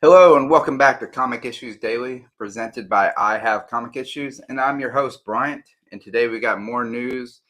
Hello and welcome back to Comic Issues Daily, presented by I Have Comic Issues, and I'm your host Bryant. And today we got more news,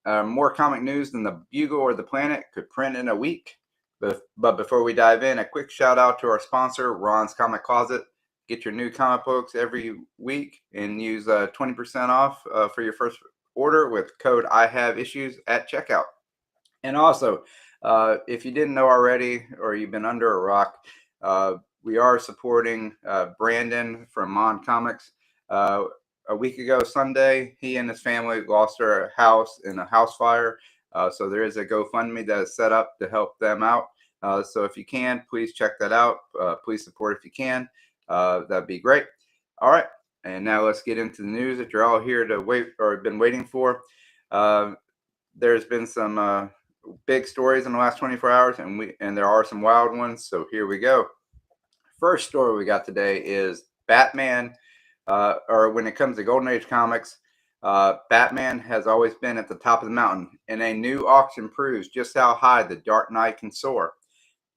more comic news than the Bugle or the Planet could print in a week. But before we dive in, a quick shout out to our sponsor, Ron's Comic Closet. Get your new comic books every week and use 20% off for your first order with code I Have Issues at checkout. And also, if you didn't know already or you've been under a rock, we are supporting Brandon from Mon Comics. A week ago Sunday, he and his family lost their house in a house fire. So there is a GoFundMe that is set up to help them out. So if you can, please check that out. Please support if you can. That'd be great. All right. And now let's get into the news that you're all here to wait or have been waiting for. There's been some big stories in the last 24 hours, and there are some wild ones. So here we go. First story we got today is Batman, or when it comes to Golden Age comics, Batman has always been at the top of the mountain, and a new auction proves just how high the Dark Knight can soar.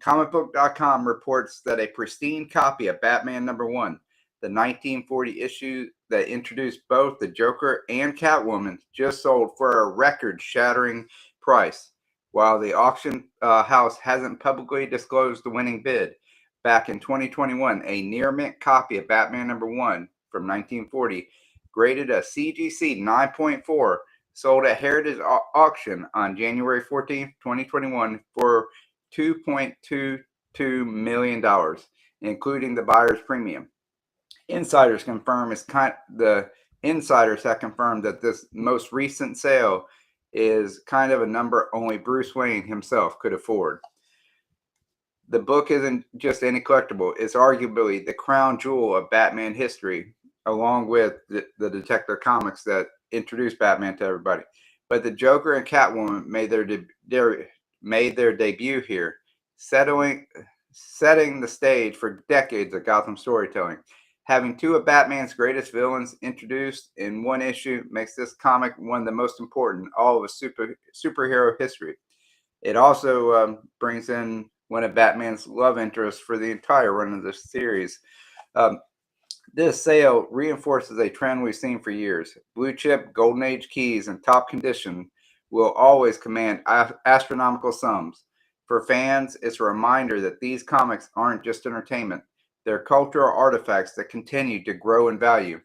Comicbook.com reports that a pristine copy of Batman #1, the 1940 issue that introduced both the Joker and Catwoman, just sold for a record-shattering price. While the auction house hasn't publicly disclosed the winning bid, back in 2021, a near-mint copy of Batman #1 from 1940, graded a CGC 9.4, sold at Heritage Auction on January 14, 2021 for $2.22 million, including the buyer's premium. Insiders have confirmed that this most recent sale is kind of a number only Bruce Wayne himself could afford. The book isn't just any collectible. It's arguably the crown jewel of Batman history, along with the Detective Comics that introduced Batman to everybody. But the Joker and Catwoman made their debut here, setting the stage for decades of Gotham storytelling. Having two of Batman's greatest villains introduced in one issue makes this comic one of the most important in all of superhero history. It also brings in one of Batman's love interests for the entire run of the series. This sale reinforces a trend we've seen for years. Blue chip, golden age keys in top condition will always command astronomical sums. For fans, it's a reminder that these comics aren't just entertainment. They're cultural artifacts that continue to grow in value.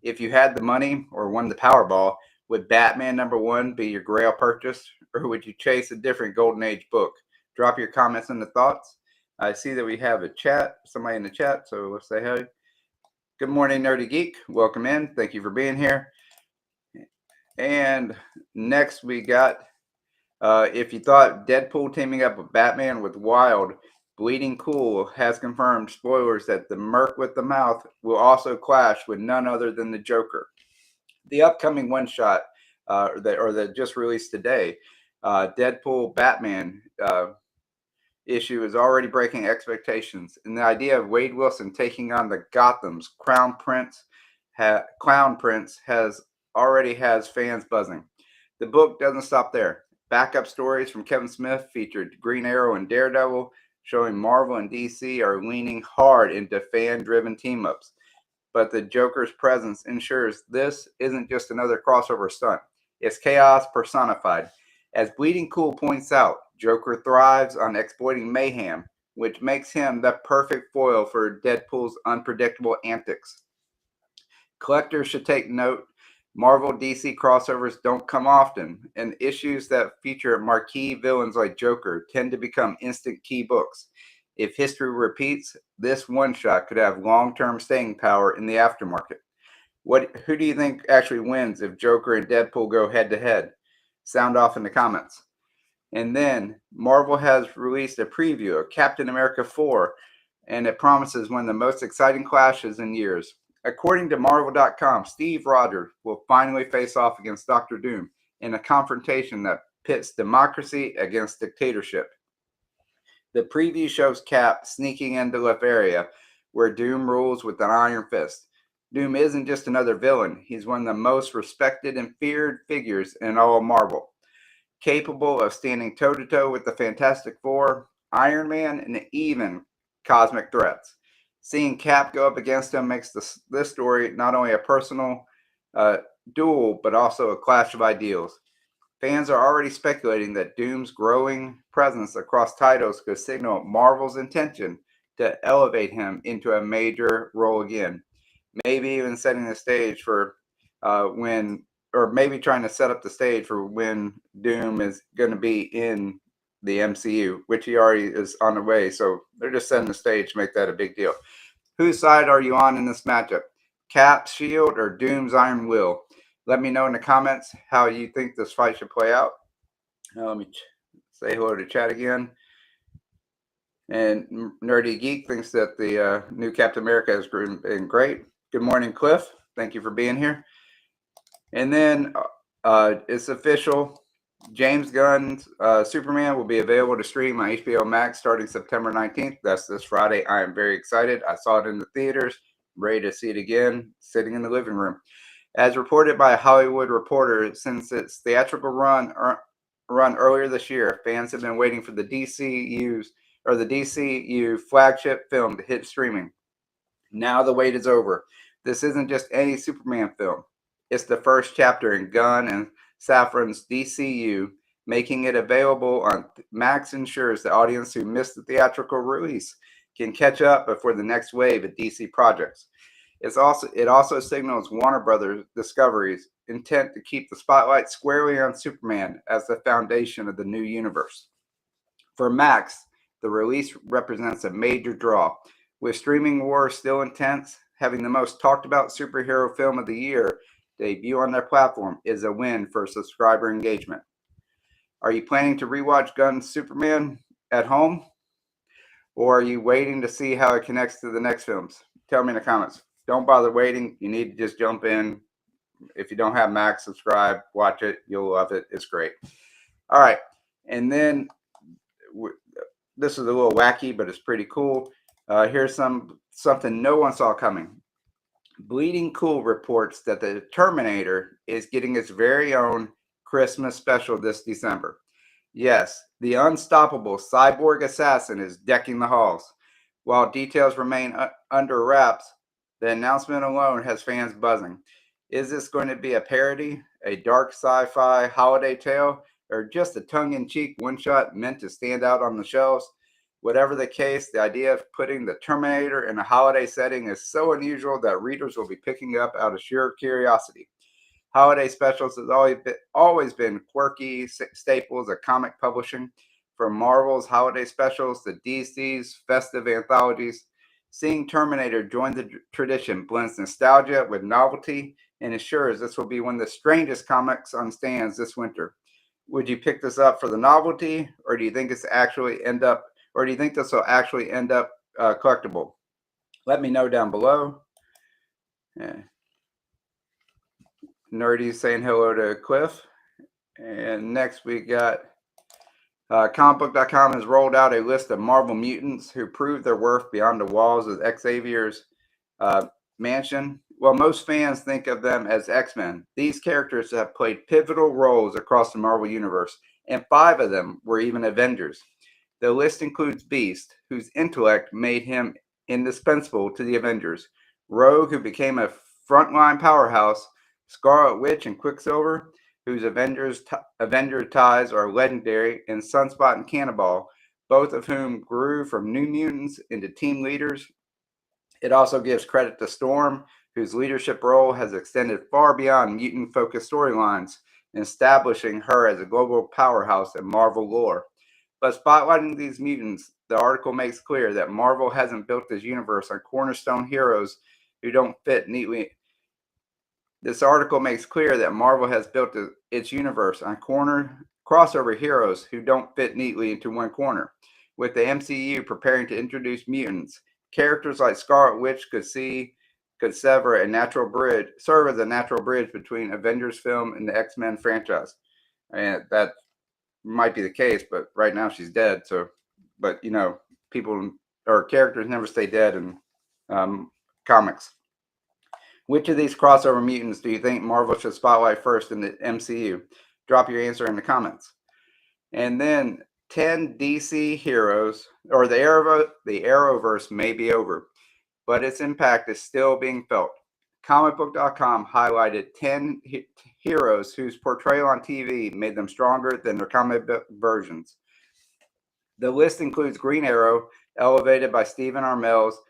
If you had the money or won the Powerball, would Batman #1 be your grail purchase, or would you chase a different golden age book? Drop your comments and the thoughts. I see that we have somebody in the chat, so let's say hey. Good morning, Nerdy Geek. Welcome in. Thank you for being here. And next we got, if you thought Deadpool teaming up with Batman with Wild, Bleeding Cool has confirmed, spoilers, that the Merc with the Mouth will also clash with none other than the Joker. The upcoming one-shot that just released today, Deadpool Batman issue, is already breaking expectations. And the idea of Wade Wilson taking on the Gotham's Clown Prince has fans buzzing. The book doesn't stop there. Backup stories from Kevin Smith featured Green Arrow and Daredevil, showing Marvel and DC are leaning hard into fan-driven team-ups. But the Joker's presence ensures this isn't just another crossover stunt. It's chaos personified. As Bleeding Cool points out, Joker thrives on exploiting mayhem, which makes him the perfect foil for Deadpool's unpredictable antics. Collectors should take note, Marvel DC crossovers don't come often, and issues that feature marquee villains like Joker tend to become instant key books. If history repeats, this one-shot could have long-term staying power in the aftermarket. Who do you think actually wins if Joker and Deadpool go head-to-head? Sound off in the comments. And then Marvel has released a preview of Captain America 4, and it promises one of the most exciting clashes in years. According to Marvel.com, Steve Rogers will finally face off against Dr. Doom in a confrontation that pits democracy against dictatorship. The preview shows Cap sneaking into Latveria, where Doom rules with an iron fist. Doom isn't just another villain. He's one of the most respected and feared figures in all of Marvel. Capable of standing toe-to-toe with the Fantastic Four, Iron Man, and even cosmic threats. Seeing Cap go up against him makes this story not only a personal uh, duel, but also a clash of ideals. Fans are already speculating that Doom's growing presence across titles could signal Marvel's intention to elevate him into a major role again. Maybe even setting the stage for when, or maybe trying to set up the stage for when Doom is going to be in the MCU, which he already is on the way. So they're just setting the stage to make that a big deal. Whose side are you on in this matchup? Cap's shield or Doom's iron will? Let me know in the comments how you think this fight should play out. Let me say hello to chat again. And Nerdy Geek thinks that the new Captain America has been great. Good morning, Cliff. Thank you for being here. And then it's official. James Gunn's Superman will be available to stream on HBO Max starting September 19th. That's this Friday. I am very excited. I saw it in the theaters. Ready to see it again, sitting in the living room. As reported by a Hollywood Reporter, since its theatrical run earlier this year, fans have been waiting for the DCU flagship film to hit streaming. Now the wait is over. This isn't just any Superman film. It's the first chapter in Gunn and Safran's DCU. Making it available on Max ensures the audience who missed the theatrical release can catch up before the next wave of DC projects. It also signals Warner Brothers Discovery's intent to keep the spotlight squarely on Superman as the foundation of the new universe. For Max, the release represents a major draw. With streaming wars still intense, having the most talked about superhero film of the year debut on their platform is a win for subscriber engagement. Are you planning to rewatch Gunn Superman at home? Or are you waiting to see how it connects to the next films? Tell me in the comments. Don't bother waiting. You need to just jump in. If you don't have Max, subscribe, watch it. You'll love it. It's great. All right. And then this is a little wacky, but it's pretty cool. Here's something no one saw coming. Bleeding Cool reports that the Terminator is getting its very own Christmas special this December. Yes, the unstoppable cyborg assassin is decking the halls. While details remain under wraps, the announcement alone has fans buzzing. Is this going to be a parody, a dark sci-fi holiday tale, or just a tongue-in-cheek one-shot meant to stand out on the shelves? Whatever the case, the idea of putting the Terminator in a holiday setting is so unusual that readers will be picking up out of sheer curiosity. Holiday specials has always been quirky staples of comic publishing, from Marvel's holiday specials to DC's festive anthologies. Seeing Terminator join the tradition blends nostalgia with novelty and ensures this will be one of the strangest comics on stands this winter. Would you pick this up for the novelty, or do you think this will actually end up collectible? Let me know down below. Yeah. Nerdy saying hello to Cliff. And next we got comicbook.com has rolled out a list of Marvel mutants who proved their worth beyond the walls of Xavier's mansion. While most fans think of them as X-Men, these characters have played pivotal roles across the Marvel Universe, and 5 of them were even Avengers. The list includes Beast, whose intellect made him indispensable to the Avengers, Rogue, who became a frontline powerhouse, Scarlet Witch and Quicksilver, whose Avenger ties are legendary, and Sunspot and Cannonball, both of whom grew from New Mutants into team leaders. It also gives credit to Storm, whose leadership role has extended far beyond mutant-focused storylines, establishing her as a global powerhouse in Marvel lore. But spotlighting these mutants, the article makes clear that Marvel hasn't built this universe on cornerstone heroes who don't fit neatly. This article makes clear that Marvel has built its universe on crossover heroes who don't fit neatly into one corner. With the MCU preparing to introduce mutants, characters like Scarlet Witch could serve as a natural bridge between Avengers film and the X-Men franchise. And that might be the case, but right now she's dead. So, but you know, people or characters never stay dead in comics. Which of these crossover mutants do you think Marvel should spotlight first in the MCU? Drop your answer in the comments. And then 10 DC heroes, or the Arrowverse may be over. but its impact is still being felt. Comicbook.com highlighted 10 heroes whose portrayal on TV made them stronger than their comic book versions. The list includes Green Arrow, elevated by Stephen Amell's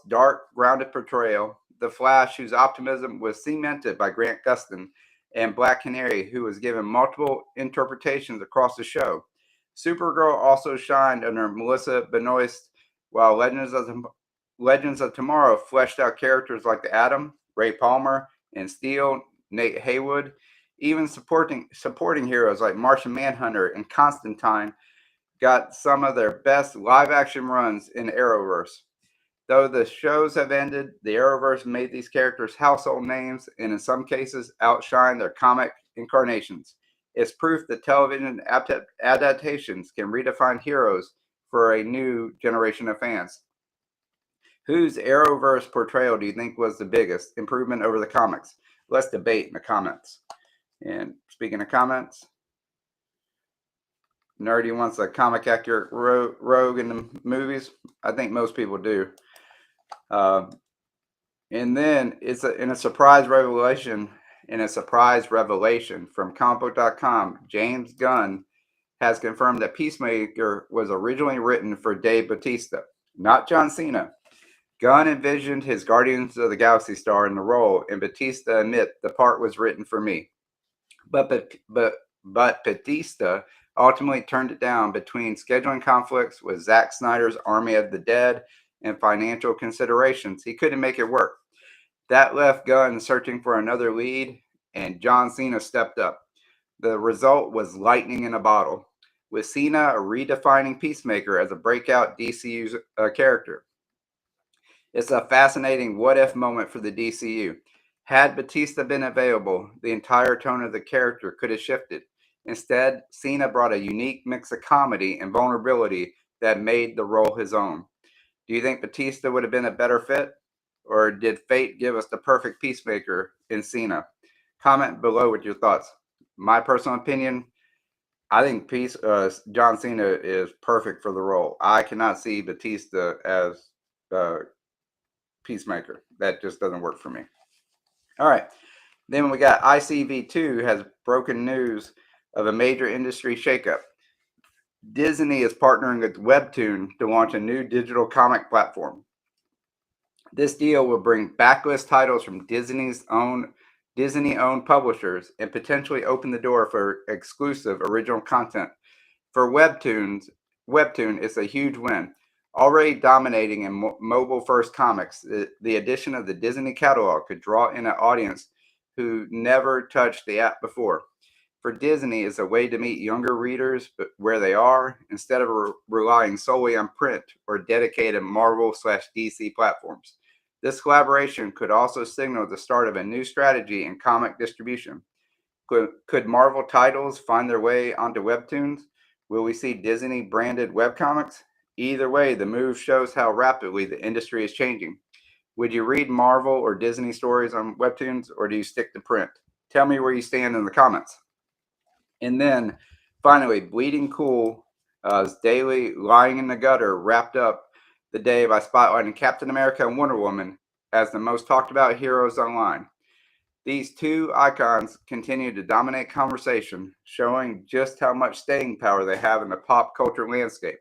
dark, grounded portrayal, The Flash, whose optimism was cemented by Grant Gustin, and Black Canary, who was given multiple interpretations across the show. Supergirl also shined under Melissa Benoist, while Legends of Tomorrow fleshed out characters like the Atom, Ray Palmer, and Steel, Nate Haywood. Even supporting heroes like Martian Manhunter and Constantine got some of their best live-action runs in Arrowverse. Though the shows have ended, the Arrowverse made these characters household names and in some cases outshine their comic incarnations. It's proof that television adaptations can redefine heroes for a new generation of fans. Whose Arrowverse portrayal do you think was the biggest improvement over the comics? Let's debate in the comments. And speaking of comments, Nerdy wants a comic accurate rogue in the movies. I think most people do. And then in a surprise revelation from comicbook.com, James Gunn has confirmed that Peacemaker was originally written for Dave Bautista, not John Cena. Gunn envisioned his Guardians of the Galaxy star in the role, and Bautista admit the part was written for me. But Bautista ultimately turned it down between scheduling conflicts with Zack Snyder's Army of the Dead and financial considerations. He couldn't make it work. That left Gunn searching for another lead, and John Cena stepped up. The result was lightning in a bottle, with Cena redefining Peacemaker as a breakout DCU character. It's a fascinating what-if moment for the DCU. Had Bautista been available, the entire tone of the character could have shifted. Instead, Cena brought a unique mix of comedy and vulnerability that made the role his own. Do you think Bautista would have been a better fit? Or did fate give us the perfect Peacemaker in Cena? Comment below with your thoughts. My personal opinion, I think John Cena is perfect for the role. I cannot see Bautista as Peacemaker. That just doesn't work for me. All right. Then we got ICV2 has broken news of a major industry shakeup. Disney is partnering with WEBTOON to launch a new digital comic platform. This deal will bring backlist titles from Disney-owned publishers and potentially open the door for exclusive original content. For WEBTOON, it's a huge win. Already dominating in mobile-first comics, the addition of the Disney catalog could draw in an audience who never touched the app before. For Disney, it's a way to meet younger readers where they are, instead of relying solely on print or dedicated Marvel/DC platforms. This collaboration could also signal the start of a new strategy in comic distribution. Could Marvel titles find their way onto WEBTOONs? Will we see Disney-branded webcomics? Either way, the move shows how rapidly the industry is changing. Would you read Marvel or Disney stories on WEBTOONs, or do you stick to print? Tell me where you stand in the comments. And then, finally, Bleeding Cool's daily Lying in the Gutter wrapped up the day by spotlighting Captain America and Wonder Woman as the most talked about heroes online. These two icons continue to dominate conversation, showing just how much staying power they have in the pop culture landscape.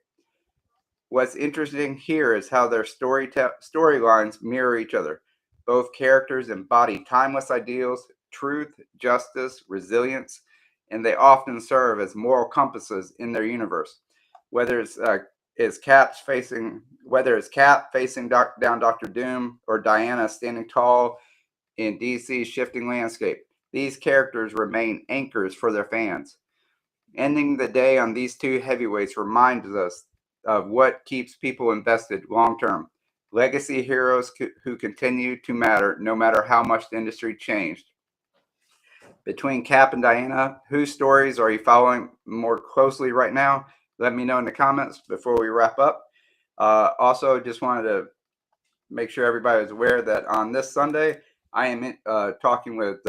What's interesting here is how their storylines mirror each other. Both characters embody timeless ideals, truth, justice, resilience, and they often serve as moral compasses in their universe. Whether it's Cap facing down Doctor Doom, or Diana standing tall in DC's shifting landscape, these characters remain anchors for their fans. Ending the day on these two heavyweights reminds us of what keeps people invested long term. Legacy heroes who continue to matter no matter how much the industry changed. Between Cap and Diana, whose stories are you following more closely right now? Let me know in the comments before we wrap up. Also, just wanted to make sure everybody is aware that on this Sunday, I am collecting with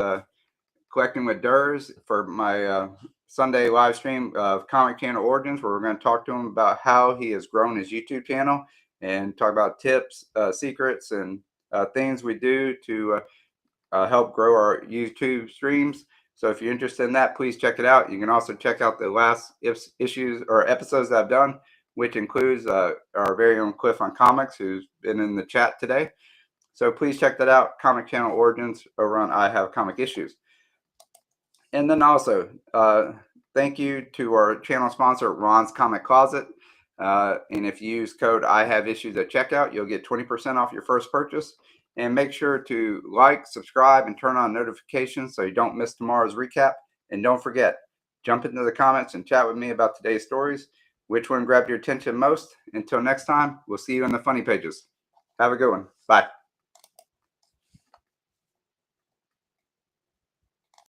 Durs for my Sunday live stream of Comic Channel Origins, where we're going to talk to him about how he has grown his YouTube channel and talk about tips, secrets, and things we do to help grow our YouTube streams. So if you're interested in that, please check it out. You can also check out the last issues or episodes that I've done, which includes our very own Cliff on Comics, who's been in the chat today. So please check that out. Comic Channel Origins over on I Have Comic Issues. And then also, thank you to our channel sponsor, Ron's Comic Closet. And if you use code I Have Issues at checkout, you'll get 20% off your first purchase. And make sure to like, subscribe, and turn on notifications so you don't miss tomorrow's recap. And don't forget, jump into the comments and chat with me about today's stories. Which one grabbed your attention most? Until next time, we'll see you in the funny pages. Have a good one. Bye.